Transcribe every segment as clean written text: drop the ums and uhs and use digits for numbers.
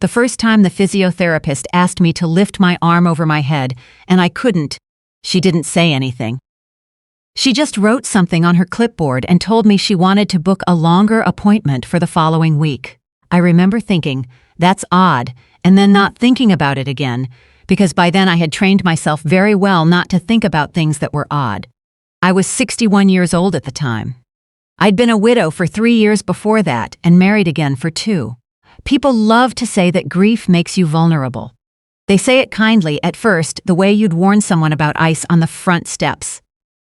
The first time the physiotherapist asked me to lift my arm over my head, and I couldn't. She didn't say anything. She just wrote something on her clipboard and told me she wanted to book a longer appointment for the following week. I remember thinking, that's odd, and then not thinking about it again, because by then I had trained myself very well not to think about things that were odd. I was 61 years old at the time. I'd been a widow for 3 years before that and married again for 2. People love to say that grief makes you vulnerable. They say it kindly at first, the way you'd warn someone about ice on the front steps.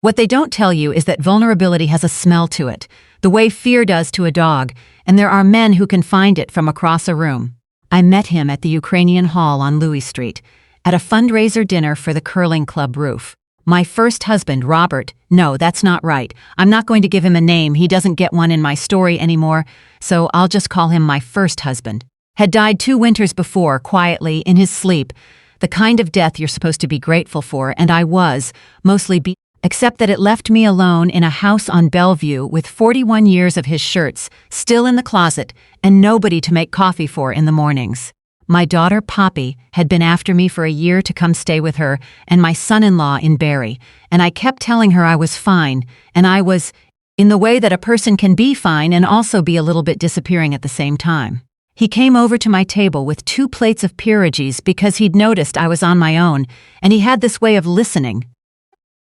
What they don't tell you is that vulnerability has a smell to it, the way fear does to a dog, and there are men who can find it from across a room. I met him at the Ukrainian Hall on Louis Street, at a fundraiser dinner for the curling club roof. My first husband, Robert, no, that's not right. I'm not going to give him a name, he doesn't get one in my story anymore, so I'll just call him my first husband, had died 2 winters before, quietly, in his sleep, the kind of death you're supposed to be grateful for, and I was, mostly except that it left me alone in a house on Bellevue with 41 years of his shirts still in the closet and nobody to make coffee for in the mornings. My daughter, Poppy, had been after me for a year to come stay with her and my son-in-law in Barrie, and I kept telling her I was fine, and I was, in the way that a person can be fine and also be a little bit disappearing at the same time. He came over to my table with 2 plates of pierogies because he'd noticed I was on my own, and he had this way of listening.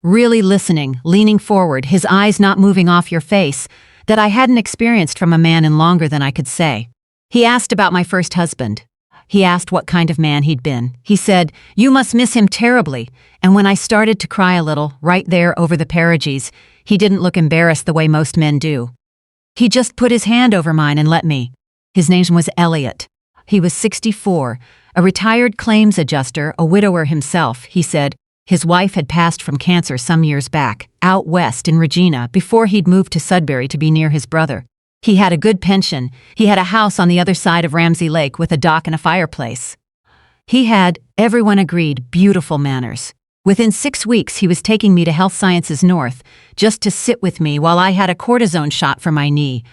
Really listening, leaning forward, his eyes not moving off your face, that I hadn't experienced from a man in longer than I could say. He asked about my first husband. He asked what kind of man he'd been. He said, "You must miss him terribly," and when I started to cry a little, right there over the pierogies, he didn't look embarrassed the way most men do. He just put his hand over mine and let me. His name was Elliot. He was 64, a retired claims adjuster, a widower himself, he said. His wife had passed from cancer some years back, out west in Regina, before he'd moved to Sudbury to be near his brother. He had a good pension. He had a house on the other side of Ramsey Lake with a dock and a fireplace. He had, everyone agreed, beautiful manners. Within 6 weeks, he was taking me to Health Sciences North, just to sit with me while I had a cortisone shot for my knee,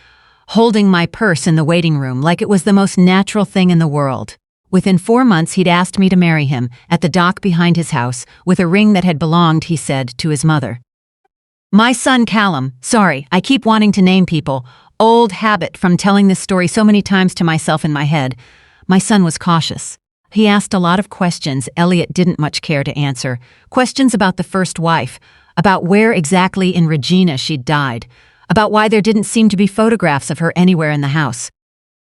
holding my purse in the waiting room like it was the most natural thing in the world. Within 4 months, he'd asked me to marry him, at the dock behind his house, with a ring that had belonged, he said, to his mother. My son Callum, sorry, I keep wanting to name people, old habit from telling this story so many times to myself in my head. My son was cautious. He asked a lot of questions Elliot didn't much care to answer, questions about the first wife, about where exactly in Regina she'd died, about why there didn't seem to be photographs of her anywhere in the house.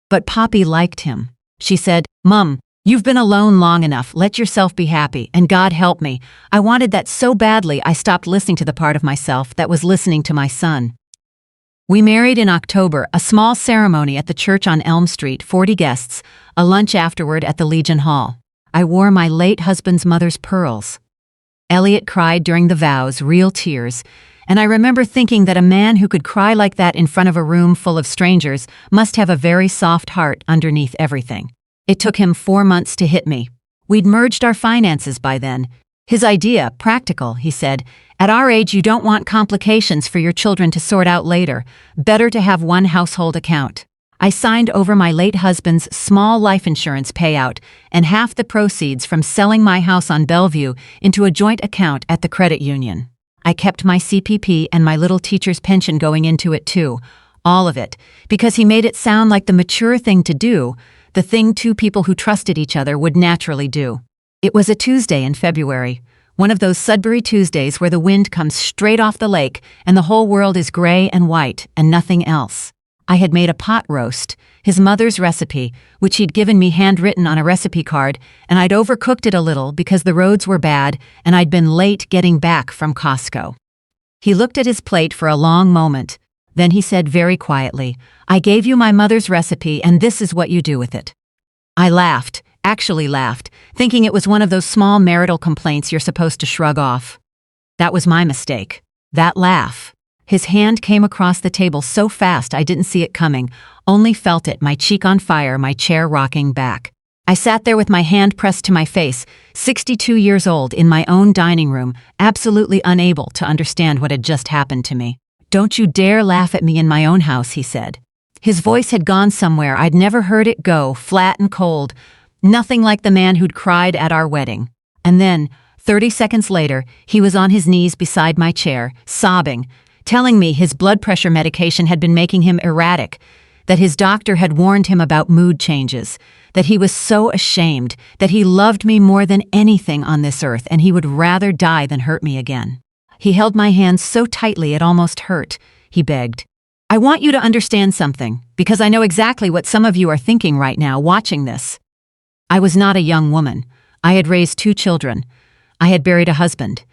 But Poppy liked him. She said, "Mum, you've been alone long enough, let yourself be happy, and God help me. I wanted that so badly I stopped listening to the part of myself that was listening to my son." We married in October, a small ceremony at the church on Elm Street, 40 guests, a lunch afterward at the Legion Hall. I wore my late husband's mother's pearls. Elliot cried during the vows, real tears, and I remember thinking that a man who could cry like that in front of a room full of strangers must have a very soft heart underneath everything. It took him 4 months to hit me. We'd merged our finances by then. His idea, practical, he said. At our age, you don't want complications for your children to sort out later. Better to have one household account. I signed over my late husband's small life insurance payout and half the proceeds from selling my house on Bellevue into a joint account at the credit union. I kept my CPP and my little teacher's pension going into it too, all of it, because he made it sound like the mature thing to do, the thing 2 people who trusted each other would naturally do. It was a Tuesday in February, one of those Sudbury Tuesdays where the wind comes straight off the lake and the whole world is gray and white and nothing else. I had made a pot roast, his mother's recipe, which he'd given me handwritten on a recipe card, and I'd overcooked it a little because the roads were bad and I'd been late getting back from Costco. He looked at his plate for a long moment. Then he said very quietly, "I gave you my mother's recipe and this is what you do with it." I laughed, actually laughed, thinking it was one of those small marital complaints you're supposed to shrug off. That was my mistake. That laugh. His hand came across the table so fast I didn't see it coming, only felt it, my cheek on fire, my chair rocking back. I sat there with my hand pressed to my face, 62 years old, in my own dining room, absolutely unable to understand what had just happened to me. "Don't you dare laugh at me in my own house," he said. His voice had gone somewhere I'd never heard it go, flat and cold, nothing like the man who'd cried at our wedding. And then, 30 seconds later, he was on his knees beside my chair, sobbing, telling me his blood pressure medication had been making him erratic, that his doctor had warned him about mood changes, that he was so ashamed, that he loved me more than anything on this earth and he would rather die than hurt me again. He held my hands so tightly it almost hurt. He begged, "I want you to understand something, because I know exactly what some of you are thinking right now watching this." I was not a young woman. I had raised 2 children. I had buried a husband.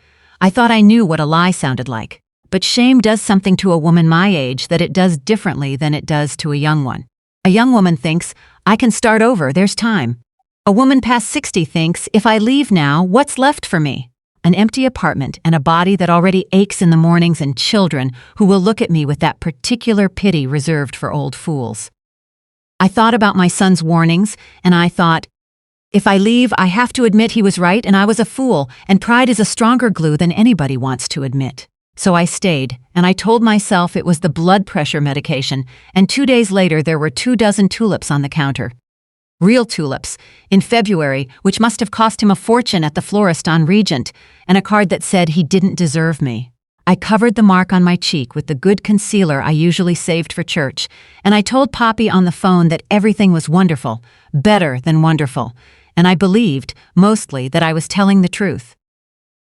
I thought I knew what a lie sounded like. But shame does something to a woman my age that it does differently than it does to a young one. A young woman thinks, I can start over, there's time. A woman past 60 thinks, if I leave now, what's left for me? An empty apartment and a body that already aches in the mornings and children who will look at me with that particular pity reserved for old fools. I thought about my son's warnings, and I thought, if I leave, I have to admit he was right and I was a fool, and pride is a stronger glue than anybody wants to admit. So I stayed, and I told myself it was the blood pressure medication, and 2 days later there were 24 tulips on the counter. Real tulips, in February, which must have cost him a fortune at the florist on Regent, and a card that said he didn't deserve me. I covered the mark on my cheek with the good concealer I usually saved for church, and I told Poppy on the phone that everything was wonderful, better than wonderful, and I believed, mostly, that I was telling the truth.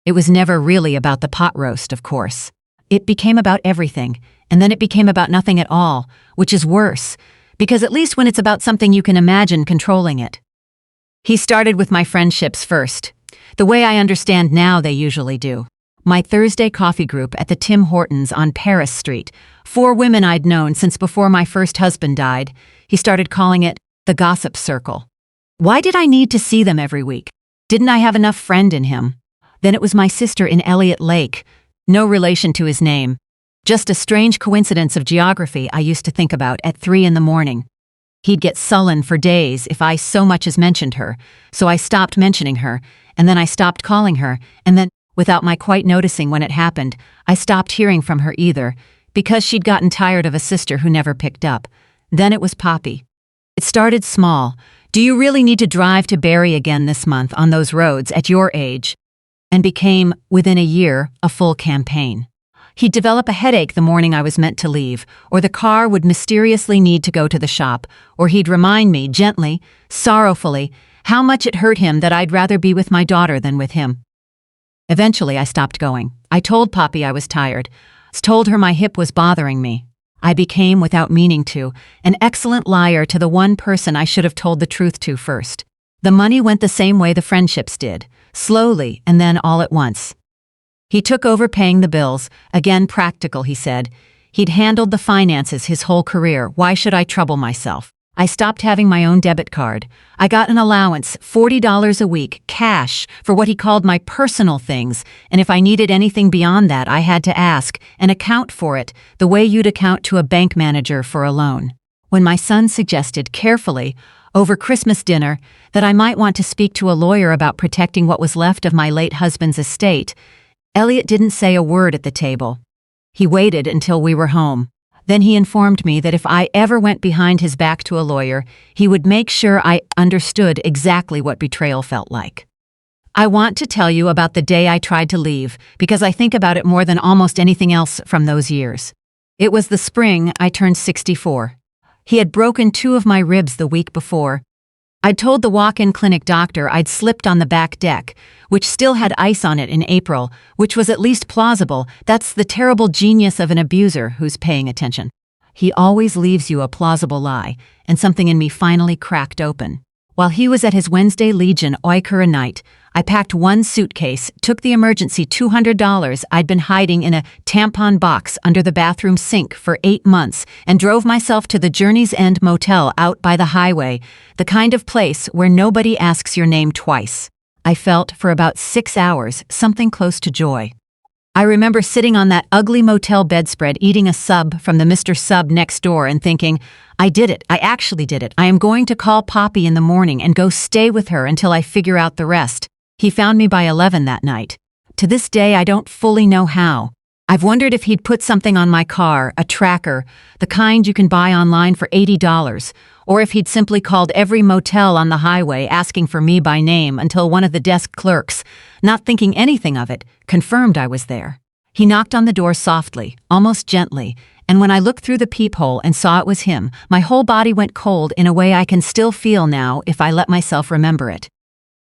It was never really about the pot roast, of course. It became about everything, and then it became about nothing at all, which is worse, because at least when it's about something you can imagine controlling it. He started with my friendships first, the way I understand now they usually do. My Thursday coffee group at the Tim Hortons on Paris Street, 4 women I'd known since before my first husband died. He started calling it the gossip circle. Why did I need to see them every week? Didn't I have enough friend in him? Then it was my sister in Elliott Lake, no relation to his name. Just a strange coincidence of geography I used to think about at 3 in the morning. He'd get sullen for days if I so much as mentioned her, so I stopped mentioning her, and then I stopped calling her, and then, without my quite noticing when it happened, I stopped hearing from her either, because she'd gotten tired of a sister who never picked up. Then it was Poppy. It started small. Do you really need to drive to Barrie again this month on those roads at your age? And became, within a year, a full campaign. He'd develop a headache the morning I was meant to leave, or the car would mysteriously need to go to the shop, or he'd remind me, gently, sorrowfully, how much it hurt him that I'd rather be with my daughter than with him. Eventually, I stopped going. I told Poppy I was tired, told her my hip was bothering me. I became, without meaning to, an excellent liar to the one person I should have told the truth to first. The money went the same way the friendships did, slowly and then all at once. He took over paying the bills, again practical, he said. He'd handled the finances his whole career, why should I trouble myself? I stopped having my own debit card. I got an allowance, $40 a week, cash, for what he called my personal things, and if I needed anything beyond that I had to ask and account for it, the way you'd account to a bank manager for a loan. When my son suggested, carefully, over Christmas dinner, that I might want to speak to a lawyer about protecting what was left of my late husband's estate, Elliot didn't say a word at the table. He waited until we were home. Then he informed me that if I ever went behind his back to a lawyer, he would make sure I understood exactly what betrayal felt like. I want to tell you about the day I tried to leave, because I think about it more than almost anything else from those years. It was the spring I turned 64. He had broken 2 of my ribs the week before. I'd told the walk-in clinic doctor I'd slipped on the back deck, which still had ice on it in April, which was at least plausible. That's the terrible genius of an abuser who's paying attention. He always leaves you a plausible lie, and something in me finally cracked open. While he was at his Wednesday Legion oiker a night, I packed 1 suitcase, took the emergency $200 I'd been hiding in a tampon box under the bathroom sink for 8 months, and drove myself to the Journey's End Motel out by the highway, the kind of place where nobody asks your name twice. I felt, for about 6 hours, something close to joy. I remember sitting on that ugly motel bedspread eating a sub from the Mr. Sub next door and thinking, I did it, I actually did it. I am going to call Poppy in the morning and go stay with her until I figure out the rest. He found me by 11 that night. To this day I don't fully know how. I've wondered if he'd put something on my car, a tracker, the kind you can buy online for $80, or if he'd simply called every motel on the highway asking for me by name until one of the desk clerks, not thinking anything of it, confirmed I was there. He knocked on the door softly, almost gently, and when I looked through the peephole and saw it was him, my whole body went cold in a way I can still feel now if I let myself remember it.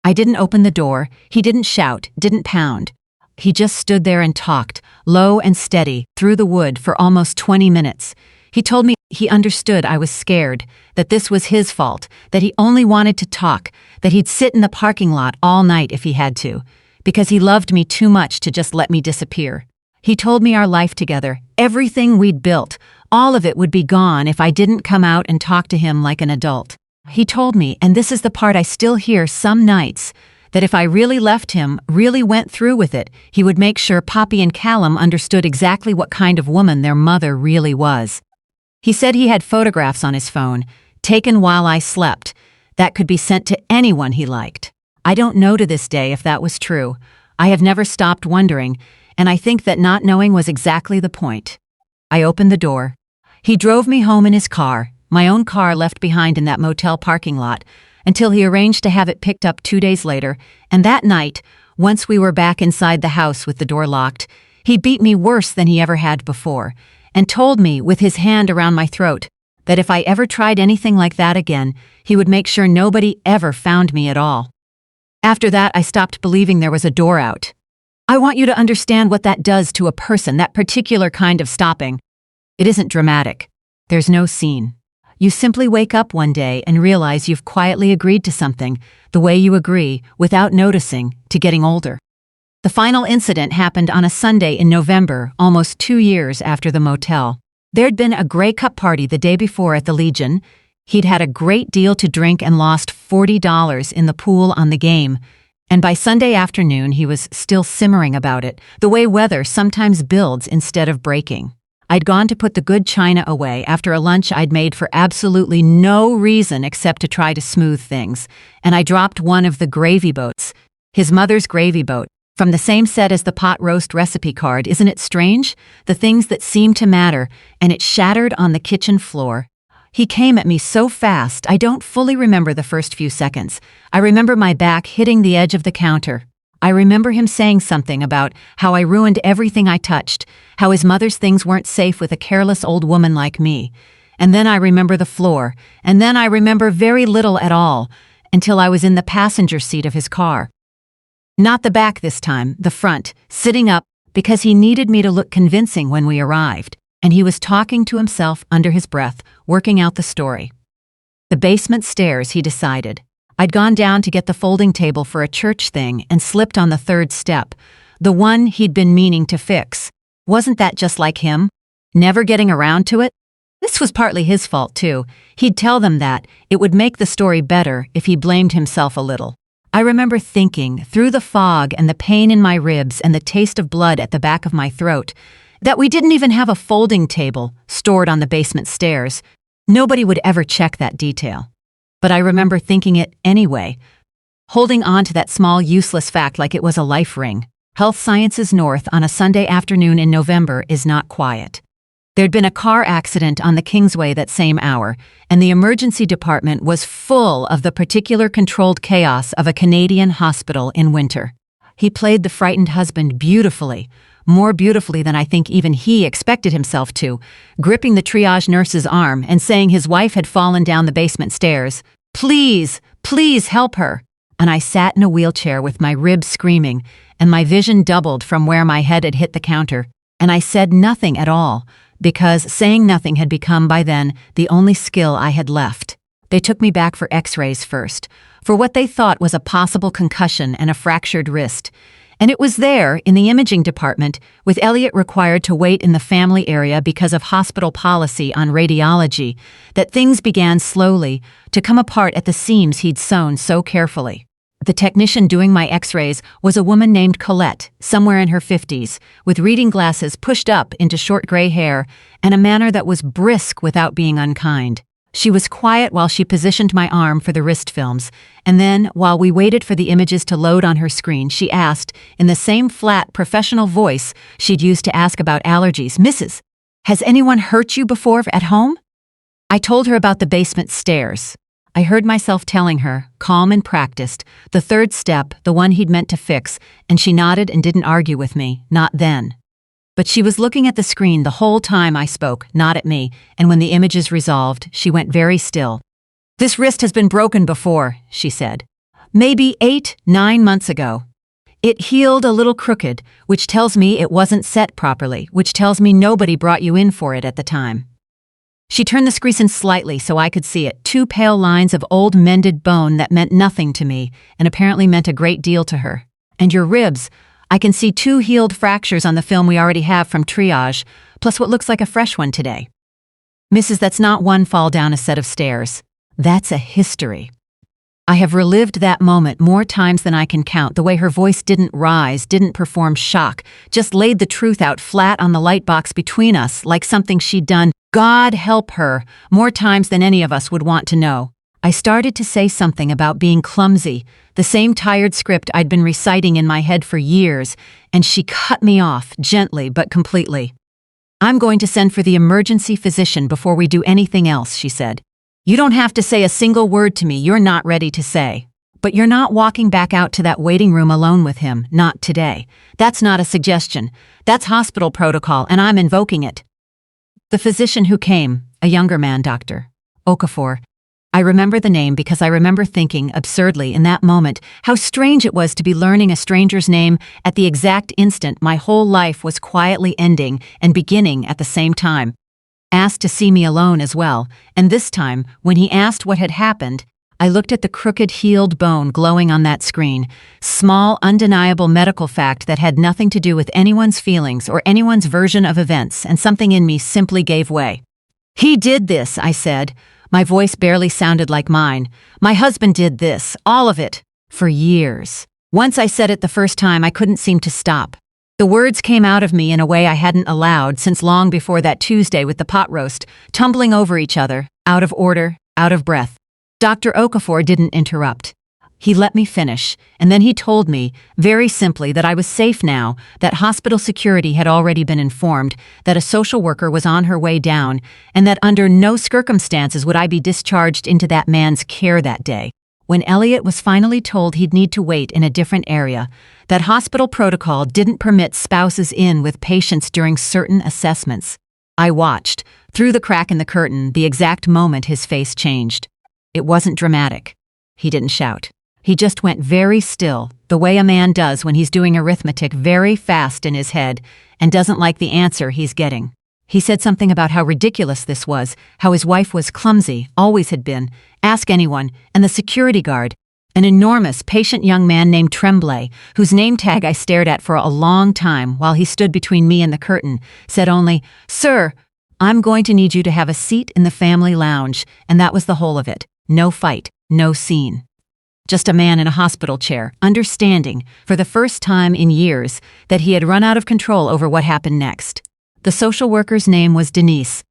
I didn't open the door, he didn't shout, didn't pound. He just stood there and talked, low and steady, through the wood for almost 20 minutes. He told me he understood I was scared, that this was his fault, that he only wanted to talk, that he'd sit in the parking lot all night if he had to, because he loved me too much to just let me disappear. He told me our life together, everything we'd built, all of it would be gone if I didn't come out and talk to him like an adult. He told me, and this is the part I still hear some nights, that if I really left him, really went through with it, he would make sure Poppy and Callum understood exactly what kind of woman their mother really was. He said he had photographs on his phone, taken while I slept, that could be sent to anyone he liked. I don't know to this day if that was true. I have never stopped wondering, and I think that not knowing was exactly the point. I opened the door. He drove me home in his car, my own car left behind in that motel parking lot, until he arranged to have it picked up 2 days later, and that night, once we were back inside the house with the door locked, he beat me worse than he ever had before, and told me, with his hand around my throat, that if I ever tried anything like that again, he would make sure nobody ever found me at all. After that, I stopped believing there was a door out. I want you to understand what that does to a person, that particular kind of stopping. It isn't dramatic. There's no scene. You simply wake up one day and realize you've quietly agreed to something, the way you agree, without noticing, to getting older. The final incident happened on a Sunday in November, almost 2 years after the motel. There'd been a Grey Cup party the day before at the Legion. He'd had a great deal to drink and lost $40 in the pool on the game, and by Sunday afternoon he was still simmering about it, the way weather sometimes builds instead of breaking. I'd gone to put the good china away after a lunch I'd made for absolutely no reason except to try to smooth things, and I dropped one of the gravy boats, his mother's gravy boat, from the same set as the pot roast recipe card. Isn't it strange? The things that seem to matter, and it shattered on the kitchen floor. He came at me so fast I don't fully remember the first few seconds. I remember my back hitting the edge of the counter. I remember him saying something about how I ruined everything I touched, how his mother's things weren't safe with a careless old woman like me. And then I remember the floor, and then I remember very little at all, until I was in the passenger seat of his car. Not the back this time, the front, sitting up, because he needed me to look convincing when we arrived, and he was talking to himself under his breath, working out the story. The basement stairs, he decided. I'd gone down to get the folding table for a church thing and slipped on the 3rd step, the one he'd been meaning to fix. Wasn't that just like him? Never getting around to it? This was partly his fault, too. He'd tell them that it would make the story better if he blamed himself a little. I remember thinking, through the fog and the pain in my ribs and the taste of blood at the back of my throat, that we didn't even have a folding table stored on the basement stairs. Nobody would ever check that detail. But I remember thinking it anyway, holding on to that small useless fact like it was a life ring. Health Sciences North on a Sunday afternoon in November is not quiet. There'd been a car accident on the Kingsway that same hour, and the emergency department was full of the particular controlled chaos of a Canadian hospital in winter. He played the frightened husband beautifully, more beautifully than I think even he expected himself to, gripping the triage nurse's arm and saying his wife had fallen down the basement stairs. Please, please help her. And I sat in a wheelchair with my ribs screaming, and my vision doubled from where my head had hit the counter, and I said nothing at all, because saying nothing had become by then the only skill I had left. They took me back for x-rays first, for what they thought was a possible concussion and a fractured wrist. And it was there, in the imaging department, with Elliot required to wait in the family area because of hospital policy on radiology, that things began slowly to come apart at the seams he'd sewn so carefully. The technician doing my x-rays was a woman named Colette, somewhere in her 50s, with reading glasses pushed up into short gray hair and a manner that was brisk without being unkind. She was quiet while she positioned my arm for the wrist films, and then, while we waited for the images to load on her screen, she asked, in the same flat, professional voice she'd used to ask about allergies, "Mrs., has anyone hurt you before at home?" I told her about the basement stairs. I heard myself telling her, calm and practiced, the third step, the one he'd meant to fix, and she nodded and didn't argue with me, not then. But she was looking at the screen the whole time I spoke, not at me, and when the images resolved, she went very still. "This wrist has been broken before," she said. "Maybe 8-9 months ago. It healed a little crooked, which tells me it wasn't set properly, which tells me nobody brought you in for it at the time." She turned the screen slightly so I could see it, 2 pale lines of old mended bone that meant nothing to me and apparently meant a great deal to her. "And your ribs. I can see 2 healed fractures on the film we already have from triage, plus what looks like a fresh one today. Mrs., that's not one fall down a set of stairs. That's a history." I have relived that moment more times than I can count, the way her voice didn't rise, didn't perform shock, just laid the truth out flat on the light box between us like something she'd done, God help her, more times than any of us would want to know. I started to say something about being clumsy, the same tired script I'd been reciting in my head for years, and she cut me off, gently but completely. "I'm going to send for the emergency physician before we do anything else," she said. "You don't have to say a single word to me you're not ready to say. But you're not walking back out to that waiting room alone with him, not today. That's not a suggestion. That's hospital protocol, and I'm invoking it." The physician who came, a younger man, Dr. Okafor. I remember the name because I remember thinking, absurdly, in that moment, how strange it was to be learning a stranger's name at the exact instant my whole life was quietly ending and beginning at the same time. Asked to see me alone as well, and this time, when he asked what had happened, I looked at the crooked, healed bone glowing on that screen, small, undeniable medical fact that had nothing to do with anyone's feelings or anyone's version of events, and something in me simply gave way. "He did this," I said. My voice barely sounded like mine. "My husband did this, all of it, for years." Once I said it the first time, I couldn't seem to stop. The words came out of me in a way I hadn't allowed since long before that Tuesday with the pot roast, tumbling over each other, out of order, out of breath. Dr. Okafor didn't interrupt. He let me finish, and then he told me, very simply, that I was safe now, that hospital security had already been informed, that a social worker was on her way down, and that under no circumstances would I be discharged into that man's care that day. When Elliot was finally told he'd need to wait in a different area, that hospital protocol didn't permit spouses in with patients during certain assessments. I watched, through the crack in the curtain, the exact moment his face changed. It wasn't dramatic. He didn't shout. He just went very still, the way a man does when he's doing arithmetic very fast in his head and doesn't like the answer he's getting. He said something about how ridiculous this was, how his wife was clumsy, always had been, ask anyone, and the security guard, an enormous, patient young man named Tremblay, whose name tag I stared at for a long time while he stood between me and the curtain, said only, "Sir, I'm going to need you to have a seat in the family lounge," and that was the whole of it. No fight, no scene. Just a man in a hospital chair, understanding, for the first time in years, that he had run out of control over what happened next. The social worker's name was Denise.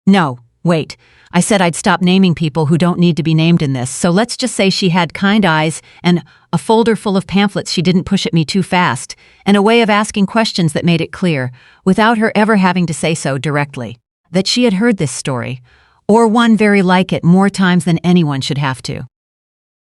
No, wait, I said I'd stop naming people who don't need to be named in this, so let's just say she had kind eyes and a folder full of pamphlets she didn't push at me too fast, and a way of asking questions that made it clear, without her ever having to say so directly, that she had heard this story, or one very like it more times than anyone should have to.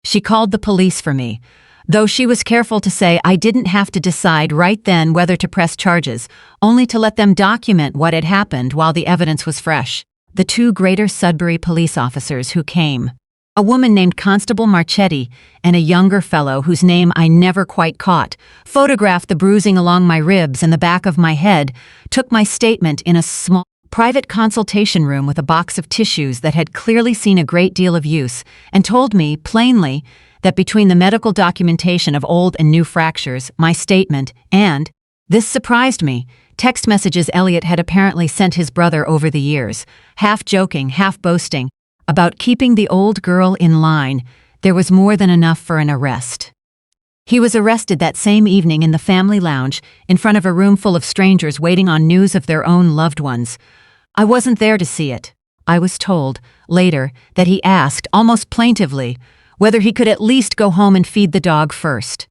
She called the police for me, though she was careful to say I didn't have to decide right then whether to press charges, only to let them document what had happened while the evidence was fresh. The 2 Greater Sudbury police officers who came, a woman named Constable Marchetti and a younger fellow whose name I never quite caught, photographed the bruising along my ribs and the back of my head, took my statement in a small, private consultation room with a box of tissues that had clearly seen a great deal of use, and told me, plainly, that between the medical documentation of old and new fractures, my statement, and, this surprised me, text messages Elliot had apparently sent his brother over the years, half joking, half boasting, about keeping the old girl in line, there was more than enough for an arrest. He was arrested that same evening in the family lounge, in front of a room full of strangers waiting on news of their own loved ones. I wasn't there to see it. I was told, later, that he asked, almost plaintively, whether he could at least go home and feed the dog first.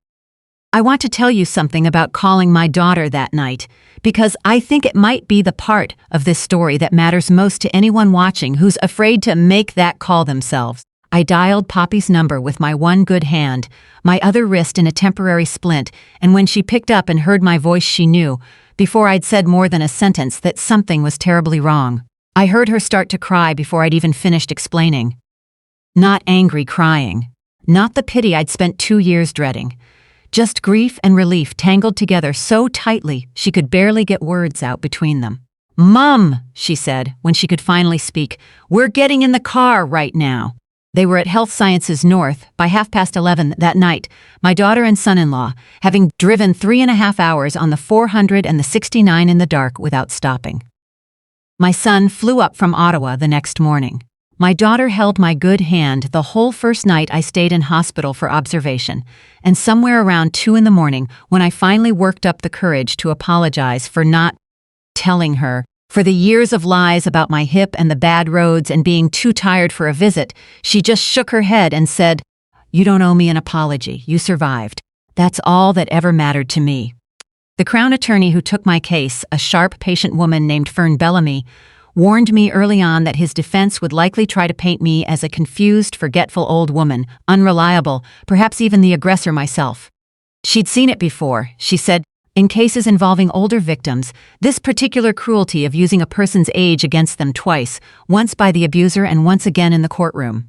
I want to tell you something about calling my daughter that night, because I think it might be the part of this story that matters most to anyone watching who's afraid to make that call themselves. I dialed Poppy's number with my one good hand, my other wrist in a temporary splint, and when she picked up and heard my voice, she knew, before I'd said more than a sentence, that something was terribly wrong. I heard her start to cry before I'd even finished explaining. Not angry crying. Not the pity I'd spent 2 years dreading. Just grief and relief tangled together so tightly she could barely get words out between them. "Mum," she said, when she could finally speak, "we're getting in the car right now." They were at Health Sciences North by 11:30 that night, my daughter and son-in-law, having driven 3.5 hours on the 400 and the 69 in the dark without stopping. My son flew up from Ottawa the next morning. My daughter held my good hand the whole first night I stayed in hospital for observation, and somewhere around 2 in the morning, when I finally worked up the courage to apologize for not telling her, for the years of lies about my hip and the bad roads and being too tired for a visit, she just shook her head and said, "You don't owe me an apology. You survived. That's all that ever mattered to me." The Crown attorney who took my case, a sharp, patient woman named Fern Bellamy, warned me early on that his defense would likely try to paint me as a confused, forgetful old woman, unreliable, perhaps even the aggressor myself. She'd seen it before, she said, in cases involving older victims, this particular cruelty of using a person's age against them twice, once by the abuser and once again in the courtroom.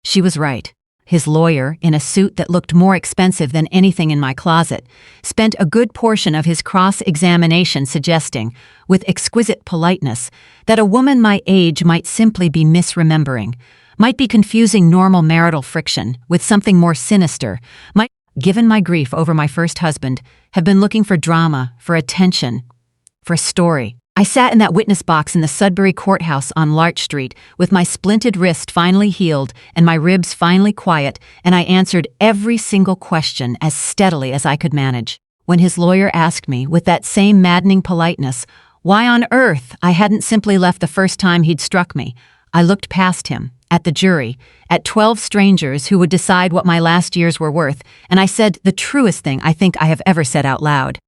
She was right. His lawyer, in a suit that looked more expensive than anything in my closet, spent a good portion of his cross-examination suggesting, with exquisite politeness, that a woman my age might simply be misremembering, might be confusing normal marital friction with something more sinister, might, given my grief over my first husband, have been looking for drama, for attention, for a story. I sat in that witness box in the Sudbury Courthouse on Larch Street with my splinted wrist finally healed and my ribs finally quiet, and I answered every single question as steadily as I could manage. When his lawyer asked me, with that same maddening politeness, why on earth I hadn't simply left the first time he'd struck me, I looked past him, at the jury, at 12 strangers who would decide what my last years were worth, and I said the truest thing I think I have ever said out loud.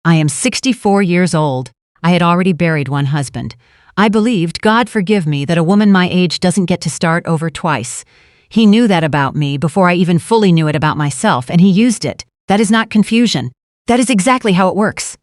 I am 64 years old. I had already buried one husband. I believed, God forgive me, that a woman my age doesn't get to start over twice. He knew that about me before I even fully knew it about myself, and he used it. That is not confusion. That is exactly how it works.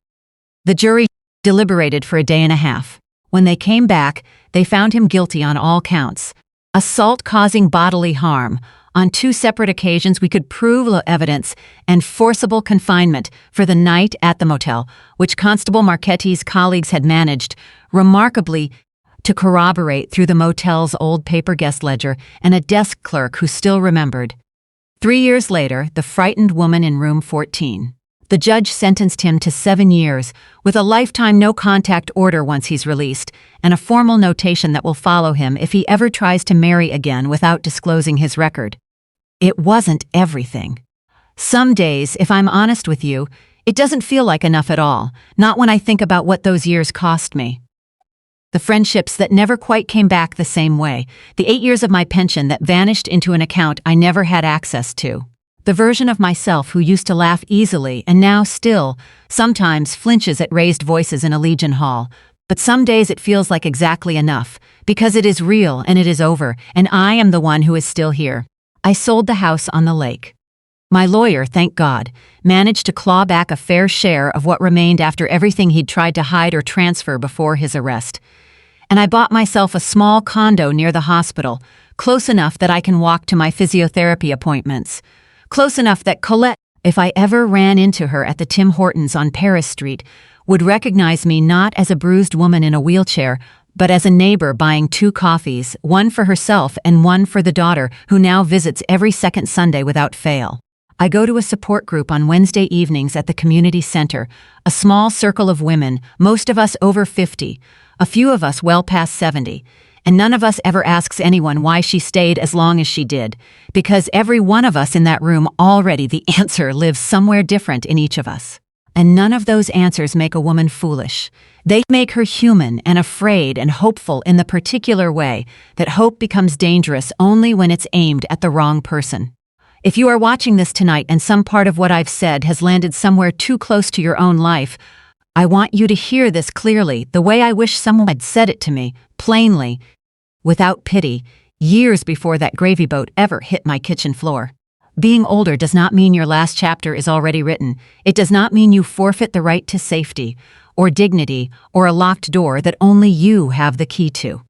The jury deliberated for a day and a half. When they came back, they found him guilty on all counts. Assault causing bodily harm. On 2 separate occasions we could prove evidence, and forcible confinement for the night at the motel, which Constable Marchetti's colleagues had managed, remarkably, to corroborate through the motel's old paper guest ledger and a desk clerk who still remembered. 3 years later, the frightened woman in room 14. The judge sentenced him to 7 years, with a lifetime no-contact order once he's released, and a formal notation that will follow him if he ever tries to marry again without disclosing his record. It wasn't everything. Some days, if I'm honest with you, it doesn't feel like enough at all, not when I think about what those years cost me. The friendships that never quite came back the same way, the 8 years of my pension that vanished into an account I never had access to. The version of myself who used to laugh easily and now still, sometimes flinches at raised voices in a Legion Hall, but some days it feels like exactly enough, because it is real and it is over, and I am the one who is still here. I sold the house on the lake. My lawyer, thank God, managed to claw back a fair share of what remained after everything he'd tried to hide or transfer before his arrest. And I bought myself a small condo near the hospital, close enough that I can walk to my physiotherapy appointments. Close enough that Colette, if I ever ran into her at the Tim Hortons on Paris Street, would recognize me not as a bruised woman in a wheelchair, but as a neighbor buying 2 coffees, one for herself and one for the daughter who now visits every second Sunday without fail. I go to a support group on Wednesday evenings at the community center, a small circle of women, most of us over 50, a few of us well past 70, and none of us ever asks anyone why she stayed as long as she did, because every one of us in that room already the answer lives somewhere different in each of us. And none of those answers make a woman foolish. They make her human and afraid and hopeful in the particular way that hope becomes dangerous only when it's aimed at the wrong person. If you are watching this tonight and some part of what I've said has landed somewhere too close to your own life, I want you to hear this clearly, the way I wish someone had said it to me, plainly, without pity, years before that gravy boat ever hit my kitchen floor. Being older does not mean your last chapter is already written. It does not mean you forfeit the right to safety, or dignity, or a locked door that only you have the key to.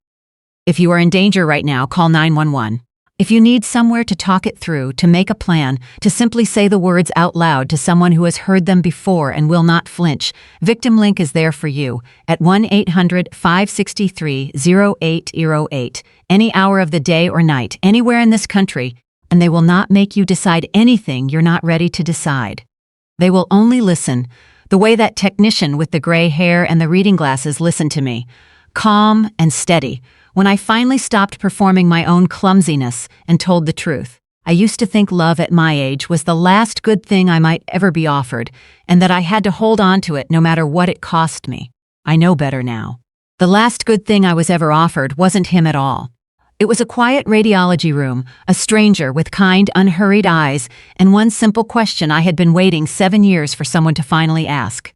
If you are in danger right now, call 911. If you need somewhere to talk it through, to make a plan, to simply say the words out loud to someone who has heard them before and will not flinch, Victim Link is there for you at 1-800-563-0808, any hour of the day or night, anywhere in this country, and they will not make you decide anything you're not ready to decide. They will only listen, the way that technician with the gray hair and the reading glasses listened to me, calm and steady, when I finally stopped performing my own clumsiness and told the truth. I used to think love at my age was the last good thing I might ever be offered, and that I had to hold on to it no matter what it cost me. I know better now. The last good thing I was ever offered wasn't him at all. It was a quiet radiology room, a stranger with kind, unhurried eyes, and one simple question I had been waiting 7 years for someone to finally ask.